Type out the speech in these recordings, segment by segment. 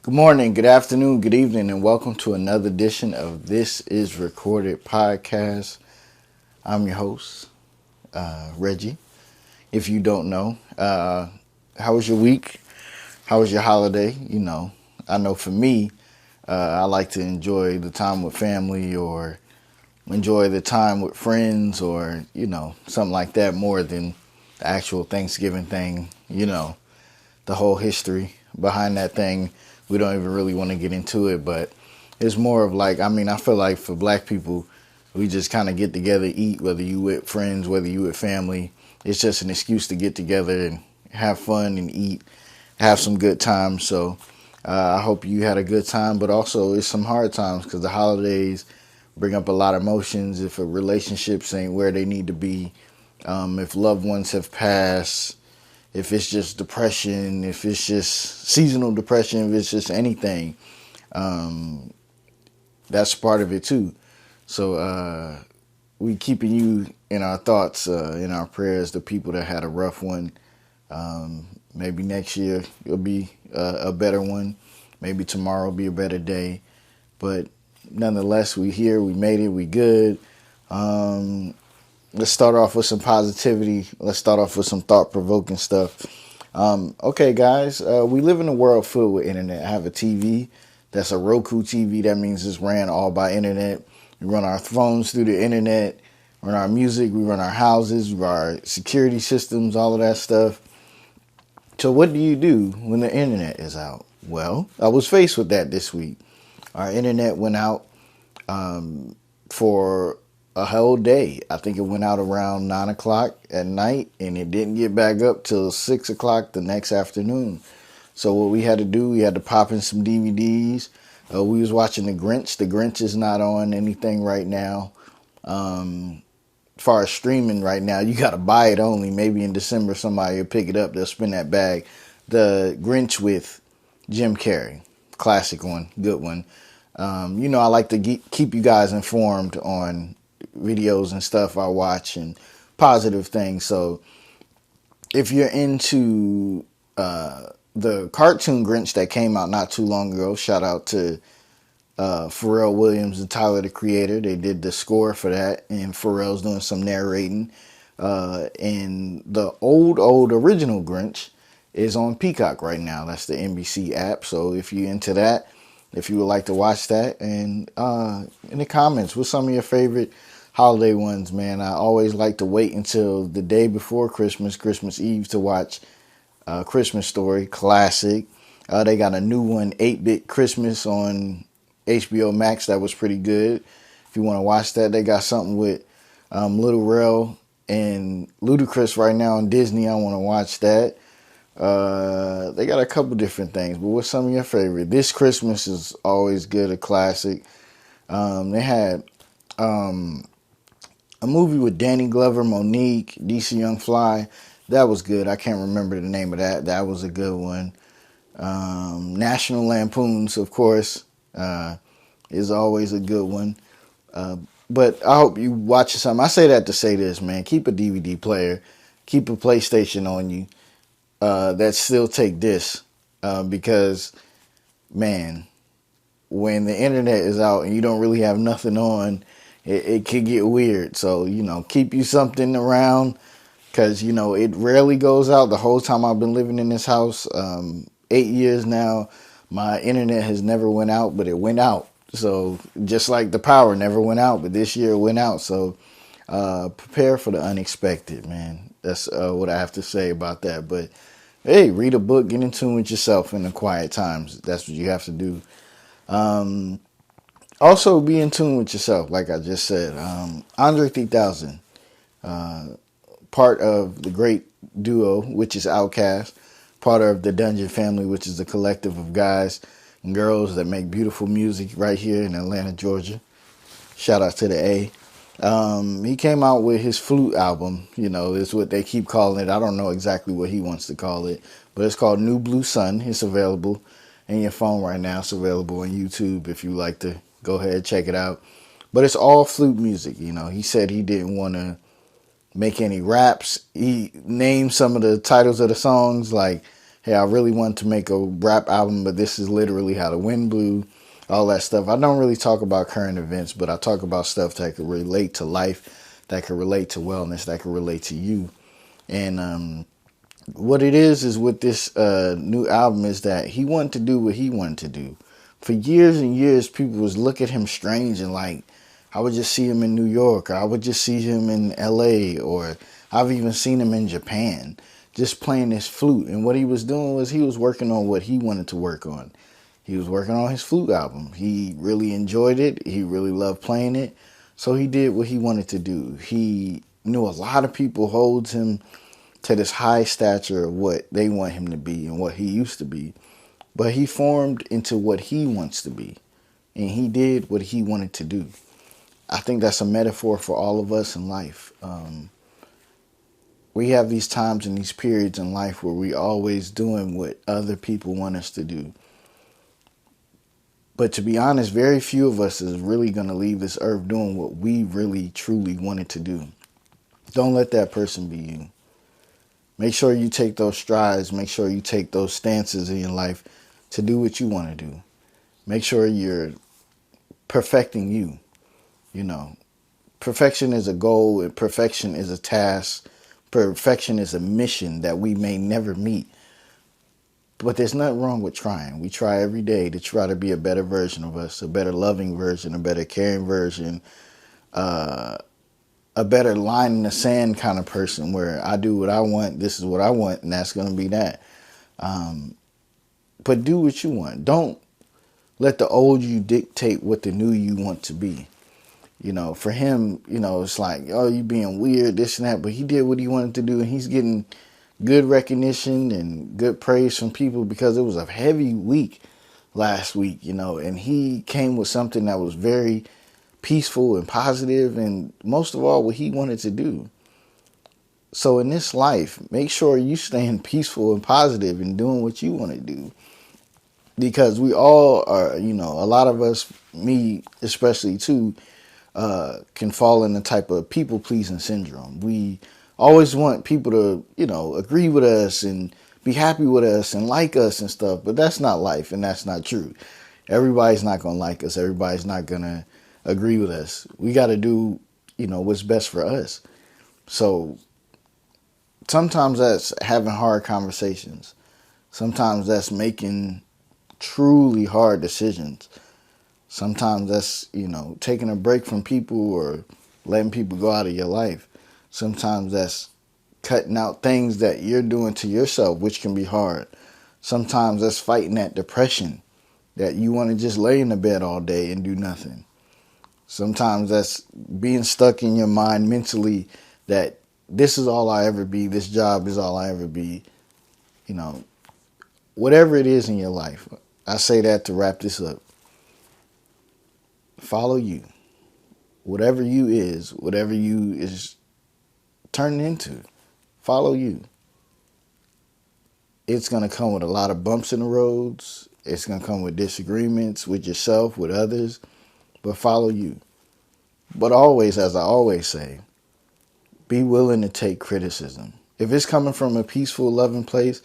Good morning, good afternoon, good evening, and welcome to another edition of This Is Recorded Podcast. I'm your host, Reggie. If you don't know, how was your week? How was your holiday? I know for me, I like to enjoy the time with family or enjoy the time with friends or, something like that more than the actual Thanksgiving thing, the whole history behind that thing. We don't even really want to get into it, but it's more of like, I feel like for black people, we just kind of get together, eat, whether you with friends, whether you with family. It's just an excuse to get together and have fun and eat, have some good times. So I hope you had a good time, but also it's some hard times because the holidays bring up a lot of emotions. If relationships ain't where they need to be, if loved ones have passed, if it's just depression, if it's just seasonal depression, if it's just anything, that's part of it too. So we keeping you in our thoughts, in our prayers, the people that had a rough one. Maybe next year it'll be a better one. Maybe tomorrow will be a better day. But nonetheless, we here, we made it, we good. Let's start off with some positivity. Let's start off with some thought-provoking stuff. Okay, guys, we live in a world filled with internet. I have a TV. That's a Roku TV. That means it's ran all by internet. We run our phones through the internet. We run our music. We run our houses. We run our security systems, all of that stuff. So what do you do when the internet is out? Well, I was faced with that this week. Our internet went out for a whole day. I think it went out around 9 o'clock at night, and it didn't get back up till 6 o'clock the next afternoon. So what we had to do, we had to pop in some DVDs. We was watching The Grinch. The Grinch is not on anything right now. As far as streaming right now, you got to buy it only. Maybe in December somebody will pick it up. They'll spin that bag. The Grinch with Jim Carrey. Classic one. Good one. I like to keep you guys informed on videos and stuff I watch and positive things. So if you're into the cartoon Grinch that came out not too long ago, shout out to Pharrell Williams and Tyler, the Creator. They did the score for that, and Pharrell's doing some narrating. And the old original Grinch is on Peacock right now. That's the NBC app. So if you're into that, if you would like to watch that, and in the comments, what's some of your favorite holiday ones, man? I always like to wait until the day before Christmas, Christmas Eve, to watch Christmas Story, classic. They got a new one, 8-Bit Christmas, on HBO Max. That was pretty good. If you want to watch that, they got something with Lil Rel and Ludacris right now on Disney. I want to watch that. They got a couple different things, but what's some of your favorite? This Christmas is always good, a classic. They had a movie with Danny Glover, Monique, DC Young Fly. That was good. I can't remember the name of that. That was a good one. National Lampoons, of course, is always a good one. But I hope you watch something. I say that to say this, man. Keep a DVD player. Keep a PlayStation on you. That still take this. Because, man, when the internet is out and you don't really have nothing on, it could get weird. So, keep you something around. Because, it rarely goes out. The whole time I've been living in this house, 8 years now, my internet has never went out, but it went out. So just like the power never went out, but this year it went out. So prepare for the unexpected, man. That's what I have to say about that. But hey, read a book, get in tune with yourself in the quiet times. That's what you have to do. Also be in tune with yourself, like I just said. Andre 3000, part of the great duo, which is Outkast, part of the Dungeon family, which is a collective of guys and girls that make beautiful music right here in Atlanta, Georgia. Shout out to the A. He came out with his flute album, is what they keep calling it. I don't know exactly what he wants to call it, but it's called New Blue Sun. It's available in your phone right now. It's available on YouTube if you like to go ahead and check it out. But it's all flute music, He said he didn't want to make any raps. He named some of the titles of the songs, like hey, I really want to make a rap album, but this is literally how the wind blew, all that stuff. I don't really talk about current events, but I talk about stuff that could relate to life, that could relate to wellness, that could relate to you. And what it is with this new album is that he wanted to do what he wanted to do. For years and years, people was look at him strange and like, I would just see him in New York, or I would just see him in LA, or I've even seen him in Japan, just playing his flute. And what he was doing was he was working on what he wanted to work on. He was working on his flute album. He really enjoyed it. He really loved playing it. So he did what he wanted to do. He knew a lot of people holds him to this high stature of what they want him to be and what he used to be. But he formed into what he wants to be. And he did what he wanted to do. I think that's a metaphor for all of us in life. We have these times and these periods in life where we always doing what other people want us to do. But to be honest, very few of us is really going to leave this earth doing what we really, truly wanted to do. Don't let that person be you. Make sure you take those strides. Make sure you take those stances in your life to do what you want to do. Make sure you're perfecting you. You know, perfection is a goal, and perfection is a task. Perfection is a mission that we may never meet. But there's nothing wrong with trying. We try every day to try to be a better version of us, a better loving version, a better caring version, a better line in the sand kind of person where I do what I want, this is what I want, and that's going to be that. But do what you want. Don't let the old you dictate what the new you want to be. You know, for him, you know, it's like, oh, you being weird, this and that. But he did what he wanted to do, and he's getting good recognition and good praise from people because it was a heavy week last week, you know, and he came with something that was very peaceful and positive, and most of all, what he wanted to do. So in this life, make sure you staying peaceful and positive and doing what you want to do. Because we all are, you know, a lot of us, me especially too, can fall in the type of people-pleasing syndrome. We always want people to, you know, agree with us and be happy with us and like us and stuff. But that's not life, and that's not true. Everybody's not going to like us. Everybody's not going to agree with us. We got to do, you know, what's best for us. So sometimes that's having hard conversations. Sometimes that's making truly hard decisions. Sometimes that's, you know, taking a break from people or letting people go out of your life. Sometimes that's cutting out things that you're doing to yourself, which can be hard. Sometimes that's fighting that depression that you want to just lay in the bed all day and do nothing. Sometimes that's being stuck in your mind mentally that this is all I ever be, this job is all I ever be. You know, whatever it is in your life, I say that to wrap this up. Follow you. Whatever you is turning into, follow you. It's going to come with a lot of bumps in the roads. It's going to come with disagreements with yourself, with others, but follow you. But always, as I always say, be willing to take criticism. If it's coming from a peaceful, loving place,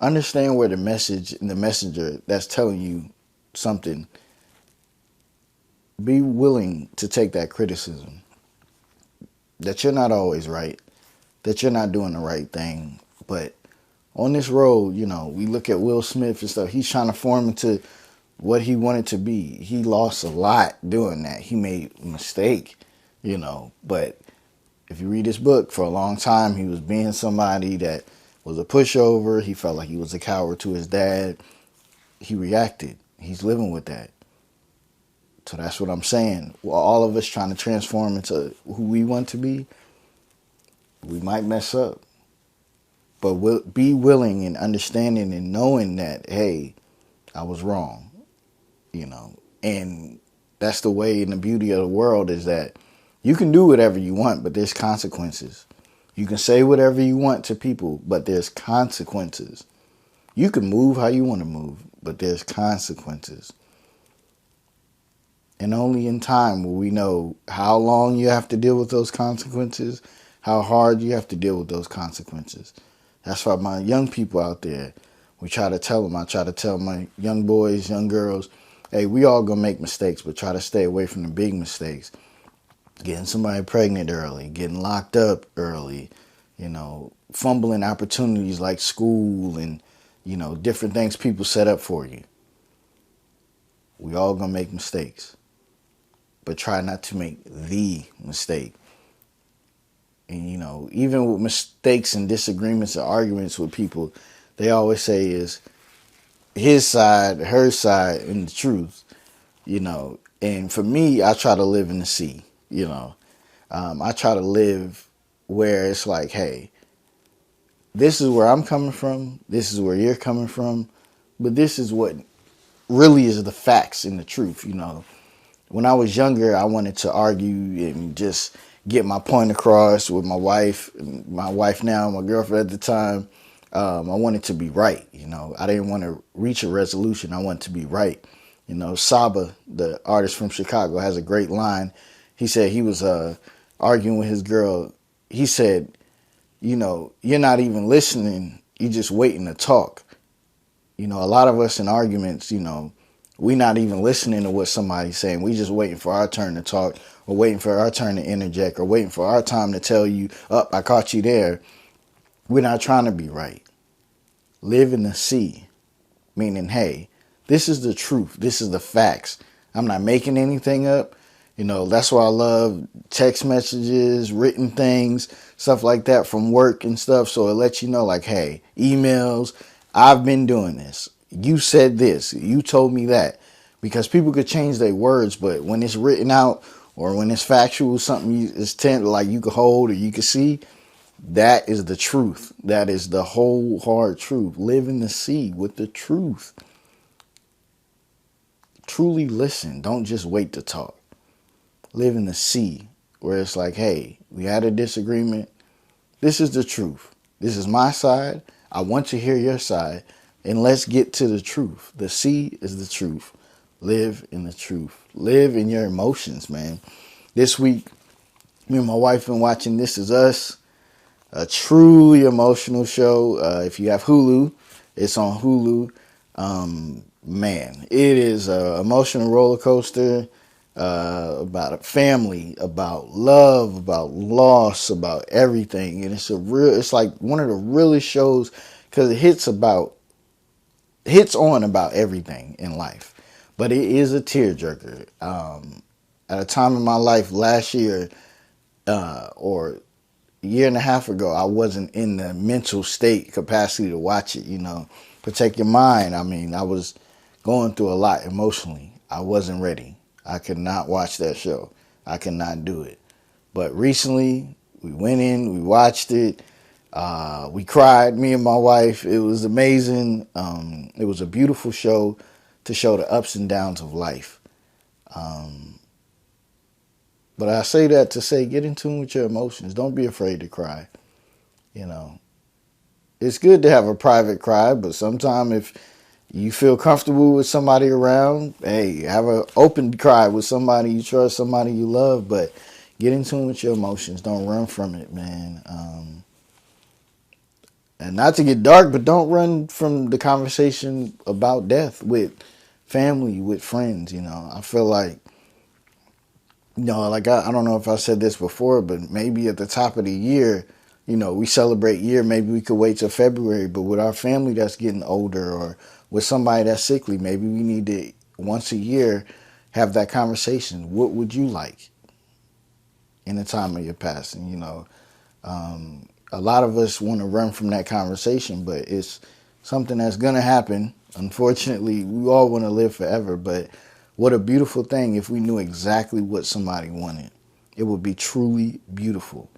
understand where the message and the messenger that's telling you something. Be willing to take that criticism. That you're not always right. That you're not doing the right thing. But on this road, you know, we look at Will Smith and stuff. He's trying to form into what he wanted to be. He lost a lot doing that. He made a mistake, you know. But if you read his book, for a long time, he was being somebody that was a pushover. He felt like he was a coward to his dad. He reacted. He's living with that. So that's what I'm saying. Well, all of us trying to transform into who we want to be, we might mess up. But we'll be willing and understanding and knowing that, hey, I was wrong. You know, and that's the way and the beauty of the world is that you can do whatever you want, but there's consequences. You can say whatever you want to people, but there's consequences. You can move how you want to move, but there's consequences. And only in time will we know how long you have to deal with those consequences, how hard you have to deal with those consequences. That's why my young people out there, We try to tell them. I try to tell my young boys, young girls, hey, we all gonna make mistakes, but try to stay away from the big mistakes. Getting somebody pregnant early, getting locked up early, fumbling opportunities like school and, different things people set up for you. We all gonna make mistakes, but try not to make the mistake. And, even with mistakes and disagreements and arguments with people, they always say is his side, her side, and the truth, And for me, I try to live in the sea, I try to live where it's like, hey, this is where I'm coming from. This is where you're coming from. But this is what really is the facts and the truth, When I was younger, I wanted to argue and just get my point across with my wife now, my girlfriend at the time. I wanted to be right, I didn't want to reach a resolution. I wanted to be right. Saba, the artist from Chicago, has a great line. He said he was arguing with his girl. He said, you're not even listening. You're just waiting to talk. A lot of us in arguments, we're not even listening to what somebody's saying. We just waiting for our turn to talk, or waiting for our turn to interject, or waiting for our time to tell you, I caught you there. We're not trying to be right. Live in the sea, meaning, hey, this is the truth. This is the facts. I'm not making anything up. That's why I love text messages, written things, stuff like that from work and stuff. So it lets you know, like, hey, emails, I've been doing this. You said this. You told me that. Because people could change their words, but when it's written out or when it's factual, something is like you could hold or you could see, that is the truth. That is the whole hard truth. Live in the sea with the truth. Truly listen. Don't just wait to talk. Live in the sea where it's like, hey, we had a disagreement. This is the truth. This is my side. I want to hear your side. And let's get to the truth. The sea is the truth. Live in the truth. Live in your emotions, man. This week, me and my wife been watching This Is Us. A truly emotional show. If you have Hulu, it's on Hulu. Man, it is an emotional roller coaster. About a family, about love, about loss, about everything. And it's like one of the realest shows because it hits on about everything in life. But it is a tearjerker. At a time in my life last year, or a year and a half ago, I wasn't in the mental state capacity to watch it, Protect your mind. I mean, I was going through a lot emotionally. I wasn't ready. I could not watch that show. I could not do it. But recently, we went in, we watched it. We cried, me and my wife. It was amazing. It was a beautiful show to show the ups and downs of life. But I say that to say, get in tune with your emotions. Don't be afraid to cry. It's good to have a private cry, but sometimes if you feel comfortable with somebody around, hey, have an open cry with somebody you trust, somebody you love, but get in tune with your emotions. Don't run from it, man. And not to get dark, but don't run from the conversation about death with family, with friends, I feel like, like I don't know if I said this before, but maybe at the top of the year, we celebrate year, maybe we could wait till February, but with our family that's getting older or with somebody that's sickly, maybe we need to, once a year, have that conversation. What would you like in the time of your passing? A lot of us want to run from that conversation, but it's something that's going to happen. Unfortunately, we all want to live forever, but what a beautiful thing if we knew exactly what somebody wanted. It would be truly beautiful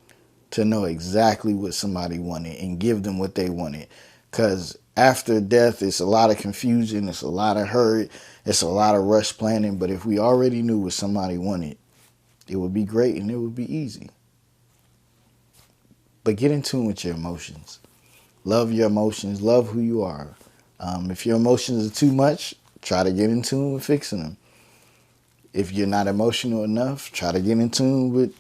to know exactly what somebody wanted and give them what they wanted. Because after death, it's a lot of confusion, it's a lot of hurt, it's a lot of rush planning. But if we already knew what somebody wanted, it would be great and it would be easy. But get in tune with your emotions. Love your emotions. Love who you are. If your emotions are too much, try to get in tune with fixing them. If you're not emotional enough, try to get in tune with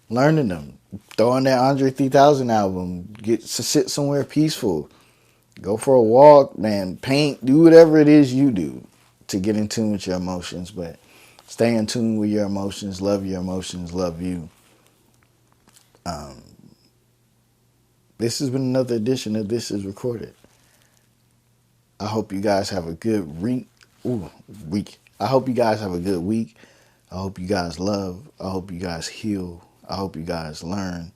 learning them. Throw on that Andre 3000 album. Sit somewhere peaceful. Go for a walk, man. Paint, do whatever it is you do to get in tune with your emotions. But stay in tune with your emotions. Love your emotions. Love you. This has been another edition of This Is Recorded. I hope you guys have a good week. I hope you guys have a good week. I hope you guys love. I hope you guys heal. I hope you guys learn.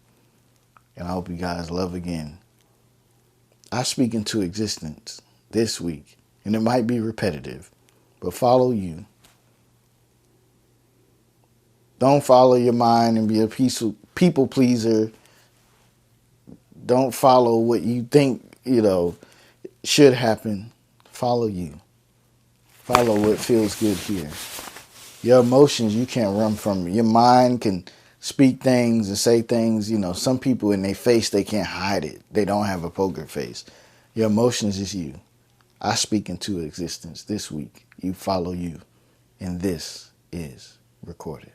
And I hope you guys love again. I speak into existence this week, and it might be repetitive, but follow you. Don't follow your mind and be a people pleaser. Don't follow what you think, should happen. Follow you. Follow what feels good here. Your emotions, you can't run from. Your mind can speak things and say things. Some people in their face, they can't hide it. They don't have a poker face. Your emotions is you. I speak into existence this week. You follow you. And this is recorded.